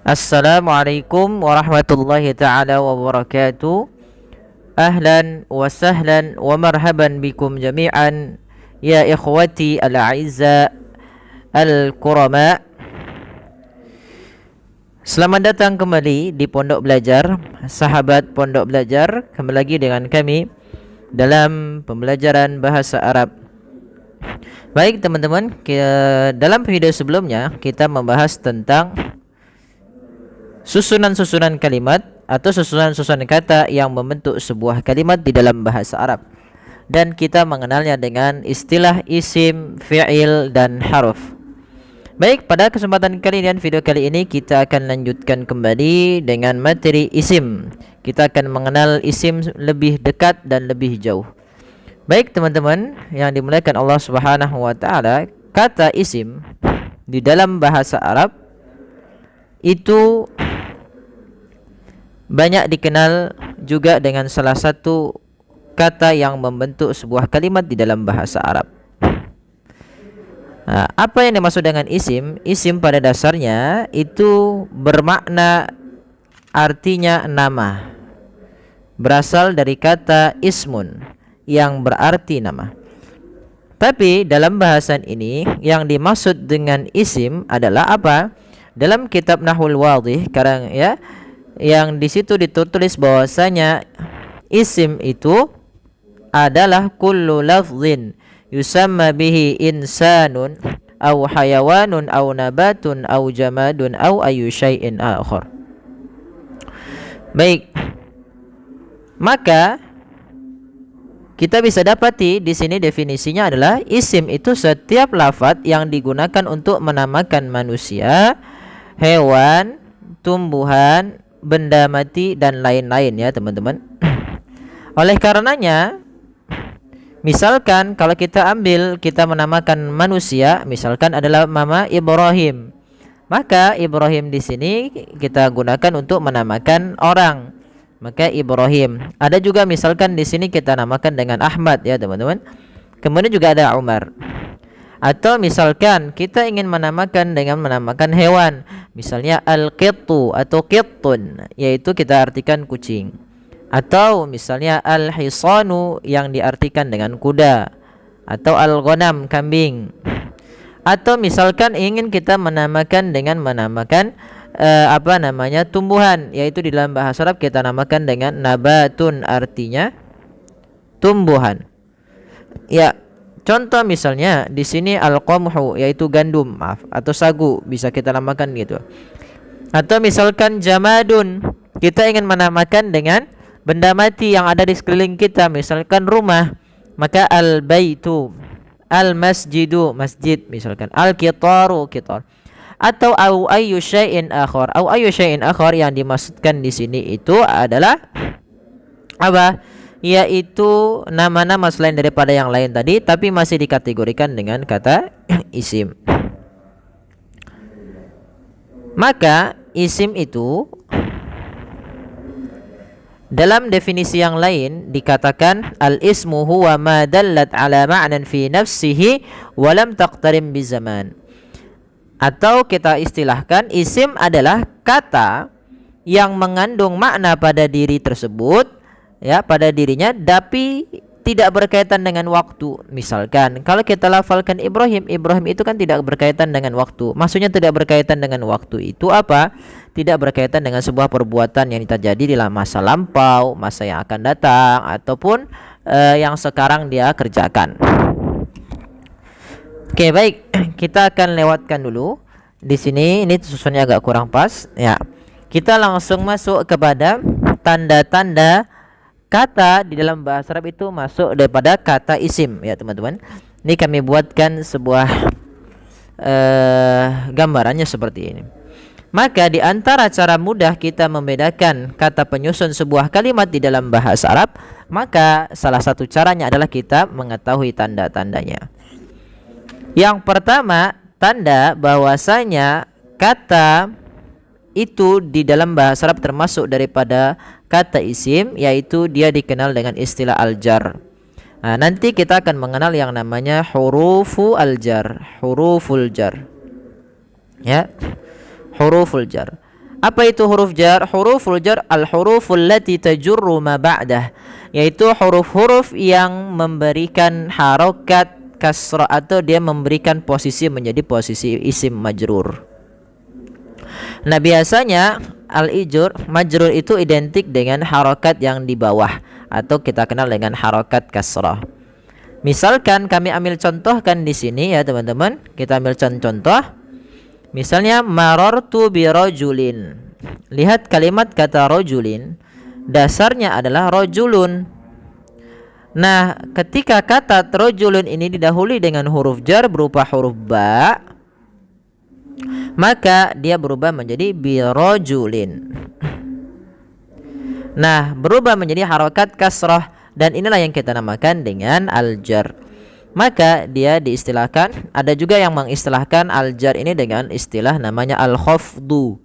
Assalamualaikum warahmatullahi ta'ala wabarakatuh. Ahlan wa sahlan wa marhaban bikum jami'an ya ikhwati al-a'izza al-kurama. Selamat datang kembali di Pondok Belajar, sahabat Pondok Belajar. Kembali lagi dengan kami dalam pembelajaran bahasa Arab. Baik teman-teman, dalam video sebelumnya kita membahas tentang susunan-susunan kalimat atau susunan-susunan kata yang membentuk sebuah kalimat di dalam bahasa Arab, dan kita mengenalnya dengan istilah isim, fi'il, dan haruf. Baik, pada kesempatan kali ini dan video kali ini kita akan lanjutkan kembali dengan materi isim. Kita akan mengenal isim lebih dekat dan lebih jauh. Baik teman-teman yang dimuliakan Allah Subhanahu wa taala, kata isim di dalam bahasa Arab itu banyak dikenal juga dengan salah satu kata yang membentuk sebuah kalimat di dalam bahasa Arab. Nah, apa yang dimaksud dengan isim? Isim pada dasarnya itu bermakna, artinya nama. Berasal dari kata ismun yang berarti nama. Tapi dalam bahasan ini yang dimaksud dengan isim adalah apa? Dalam kitab Nahwul Wadhih sekarang ya, yang di situ ditulis bahwasanya isim itu adalah kullu lafzin yusamma bihi insanun aw hayawanun aw nabatun aw jamadun aw ayu syai'in akhar. Baik, maka kita bisa dapati di sini definisinya adalah isim itu setiap lafaz yang digunakan untuk menamakan manusia, hewan, tumbuhan, benda mati, dan lain-lain ya teman-teman. Oleh karenanya, misalkan kalau kita menamakan manusia, misalkan adalah Mama Ibrahim, maka Ibrahim di sini kita gunakan untuk menamakan orang, maka Ibrahim. Ada juga misalkan di sini kita namakan dengan Ahmad ya teman-teman. Kemudian juga ada Umar. Atau misalkan kita ingin menamakan dengan menamakan hewan, misalnya al-qittu atau qittun, yaitu kita artikan kucing. Atau misalnya al-hisanu yang diartikan dengan kuda, atau al-ghanam kambing. Atau misalkan ingin kita menamakan dengan menamakan tumbuhan, yaitu di dalam bahasa Arab kita namakan dengan nabatun, artinya tumbuhan. Ya, contoh misalnya di sini al-qamhu yaitu gandum, atau sagu bisa kita namakan gitu. Atau misalkan jamadun, kita ingin menamakan dengan benda mati yang ada di sekeliling kita, misalkan rumah, maka al-baitu, al-masjidu masjid, misalkan al-qitaru qitar. Atau au ayyu syai'in akhar. Au ayyu syai'in akhar yang dimaksudkan di sini itu adalah apa? Yaitu nama-nama selain daripada yang lain tadi, tapi masih dikategorikan dengan kata isim. Maka isim itu dalam definisi yang lain dikatakan al-ismu huwa ma dallat ala ma'nan fi nafsihi wa lam taqtarim bi zaman. Atau kita istilahkan isim adalah kata yang mengandung makna pada diri tersebut, ya, pada dirinya, tapi tidak berkaitan dengan waktu. Misalkan kalau kita lafalkan Ibrahim, Ibrahim itu kan tidak berkaitan dengan waktu. Maksudnya tidak berkaitan dengan waktu itu apa? Tidak berkaitan dengan sebuah perbuatan yang terjadi di masa lampau, masa yang akan datang, ataupun yang sekarang dia kerjakan. Oke, baik, kita akan lewatkan dulu di sini. Ini susunnya agak kurang pas ya. Kita langsung masuk kepada tanda-tanda kata di dalam bahasa Arab itu masuk daripada kata isim ya teman-teman. Ini kami buatkan sebuah gambarannya seperti ini. Maka di antara cara mudah kita membedakan kata penyusun sebuah kalimat di dalam bahasa Arab, maka salah satu caranya adalah kita mengetahui tanda-tandanya. Yang pertama, tanda bahwasanya kata itu di dalam bahasa Arab termasuk daripada kata isim, yaitu dia dikenal dengan istilah al-jar. Nah, nanti kita akan mengenal yang namanya huruful jar. Ya, huruful jar. Apa itu huruf jar? Huruful jar al-huruful lati tajurru ma ba'dah, yaitu huruf-huruf yang memberikan harokat kasrah atau dia memberikan posisi menjadi posisi isim majrur. Nah, biasanya al-ijur majrur itu identik dengan harokat yang di bawah atau kita kenal dengan harokat kasrah. Misalkan kami ambil contohkan di sini ya teman-teman, kita ambil contoh. Misalnya marartu bi rajulin. Lihat kalimat kata rajulin, dasarnya adalah rajulun. Nah, ketika kata rajulun ini didahului dengan huruf jar berupa huruf ba, maka dia berubah menjadi bi rajulin. Nah, berubah menjadi harokat kasrah, dan inilah yang kita namakan dengan al-jar. Maka dia diistilahkan, ada juga yang mengistilahkan al-jar ini dengan istilah namanya al-khafdu.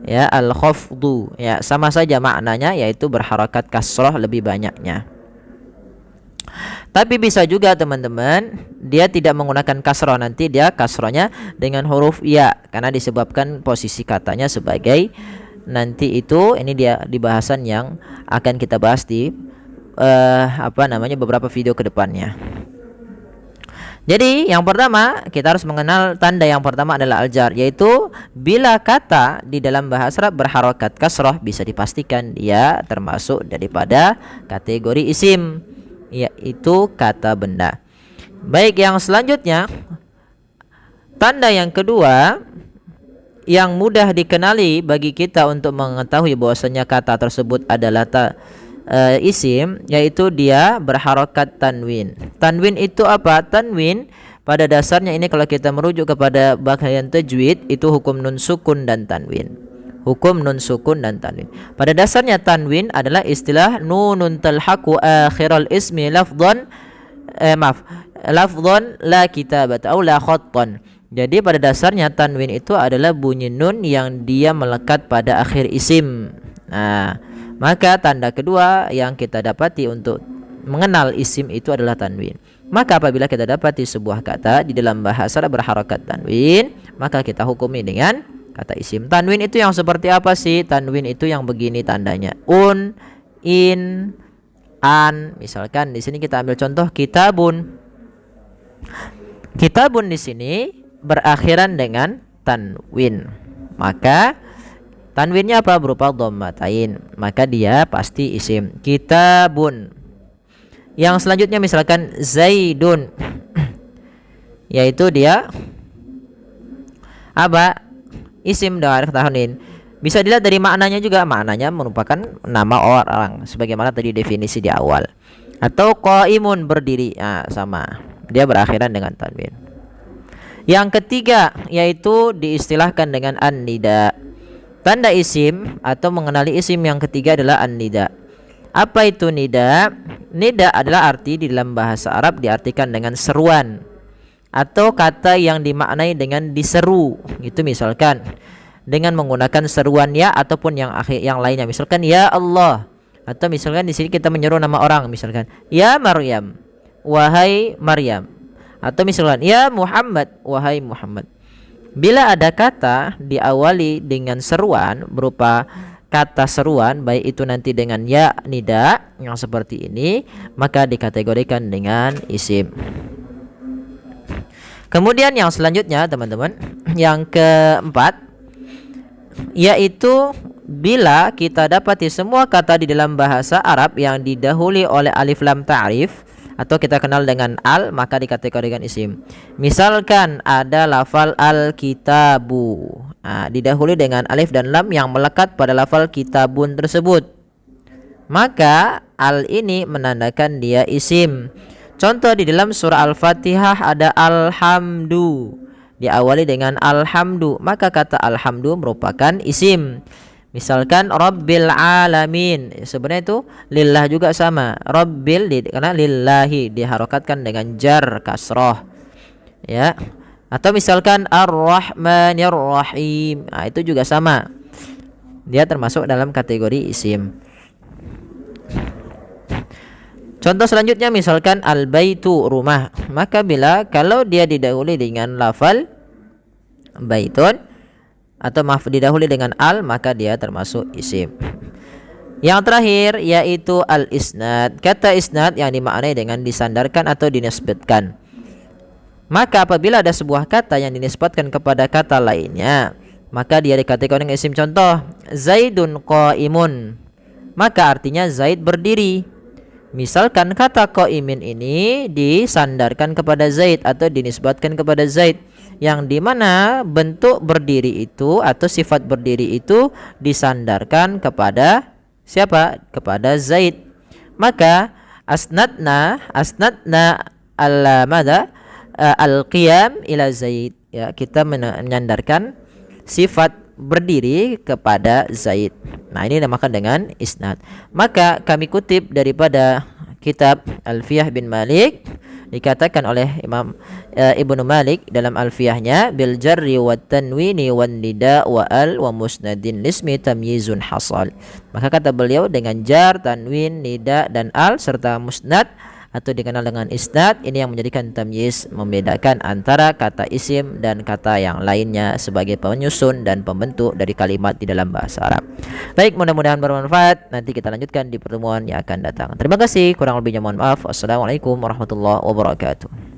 Ya, al-khafdu. Ya, sama saja maknanya, yaitu berharokat kasrah lebih banyaknya. Tapi bisa juga teman-teman dia tidak menggunakan kasrah, nanti dia kasrahnya dengan huruf ya, karena disebabkan posisi katanya sebagai, nanti itu ini dia di bahasan yang akan kita bahas di beberapa video ke depannya. Jadi yang pertama kita harus mengenal tanda yang pertama adalah al-jar, yaitu bila kata di dalam bahasa Arab berharokat kasrah bisa dipastikan dia termasuk daripada kategori isim, yaitu kata benda. Baik, yang selanjutnya tanda yang kedua yang mudah dikenali bagi kita untuk mengetahui bahwasanya kata tersebut adalah isim, yaitu dia berharokat tanwin. Tanwin itu apa? Tanwin pada dasarnya ini kalau kita merujuk kepada bagian tajwid itu hukum nun sukun dan tanwin. Hukum nun sukun dan tanwin. Pada dasarnya tanwin adalah istilah nunun talhaqu akhiral ismi lafdhan lafdhan la kitabat atau la khattan. Jadi pada dasarnya tanwin itu adalah bunyi nun yang dia melekat pada akhir isim. Nah, maka tanda kedua yang kita dapati untuk mengenal isim itu adalah tanwin. Maka apabila kita dapati sebuah kata di dalam bahasa Arab berharokat tanwin, maka kita hukumi dengan kata isim. Tanwin itu yang seperti apa sih? Tanwin itu yang begini tandanya. In, an. Misalkan di sini kita ambil contoh kitabun. Kitabun di sini berakhiran dengan tanwin. Maka tanwinnya apa? Berupa dhammatain. Maka dia pasti isim. Kitabun. Yang selanjutnya misalkan Zaidun, yaitu dia apa? Isim dengan tanwin. Bisa dilihat dari maknanya juga. Maknanya merupakan nama orang, sebagaimana tadi definisi di awal. Atau qaimun, berdiri. Nah, sama. Dia berakhiran dengan tanwin. Yang ketiga yaitu diistilahkan dengan an-nida. Tanda isim atau mengenali isim yang ketiga adalah an-nida. Apa itu nida? Nida adalah arti di dalam bahasa Arab diartikan dengan seruan atau kata yang dimaknai dengan diseru. Itu misalkan dengan menggunakan seruan ya ataupun yang lainnya. Misalkan ya Allah, atau misalkan di sini kita menyeru nama orang, misalkan ya Maryam, wahai Maryam, atau misalkan ya Muhammad, wahai Muhammad. Bila ada kata diawali dengan seruan berupa kata seruan, baik itu nanti dengan ya nida yang seperti ini, maka dikategorikan dengan isim. Kemudian yang selanjutnya teman-teman, yang keempat, yaitu bila kita dapati semua kata di dalam bahasa Arab yang didahului oleh alif lam ta'rif atau kita kenal dengan al, maka dikategorikan isim. Misalkan ada lafal al-kitabu, didahului dengan alif dan lam yang melekat pada lafal kitabun tersebut, maka al ini menandakan dia isim. Contoh di dalam surah Al-Fatihah ada alhamdu, diawali dengan alhamdu, maka kata alhamdu merupakan isim. Misalkan Rabbil alamin, sebenarnya itu lillah juga sama. Rabbil karena lillahi diharokatkan dengan jar kasroh, ya. Atau misalkan Ar-Rahmanir Rahim, itu juga sama. Dia termasuk dalam kategori isim. Contoh selanjutnya misalkan al-baitu, rumah. Maka kalau dia didahului dengan lafal baitun atau maaf didahului dengan al, maka dia termasuk isim. Yang terakhir yaitu al-isnad. Kata isnad yang dimaknai dengan disandarkan atau dinisbatkan. Maka apabila ada sebuah kata yang dinisbatkan kepada kata lainnya, maka dia dikatakan dengan isim. Contoh, Zaidun qaimun, maka artinya Zaid berdiri. Misalkan kata qaimin ini disandarkan kepada Zaid atau dinisbatkan kepada Zaid, yang dimana bentuk berdiri itu atau sifat berdiri itu disandarkan kepada siapa? Kepada Zaid. Maka asnadna al-mada al-qiyam ila Zaid, ya, kita menyandarkan sifat berdiri kepada Zaid. Nah, ini dinamakan dengan isnad. Maka kami kutip daripada kitab Alfiyah bin Malik, dikatakan oleh Imam Ibnu Malik dalam Alfiyahnya, bil jarri wat tanwini wan nida wa al wa musnadin lismi tamyizun hasal. Maka kata beliau, dengan jar, tanwin, nida dan al serta musnad atau dikenal dengan isnad, ini yang menjadikan tamyiz, membedakan antara kata isim dan kata yang lainnya sebagai penyusun dan pembentuk dari kalimat di dalam bahasa Arab. Baik, mudah-mudahan bermanfaat. Nanti kita lanjutkan di pertemuan yang akan datang. Terima kasih, kurang lebihnya mohon maaf. Wassalamualaikum warahmatullahi wabarakatuh.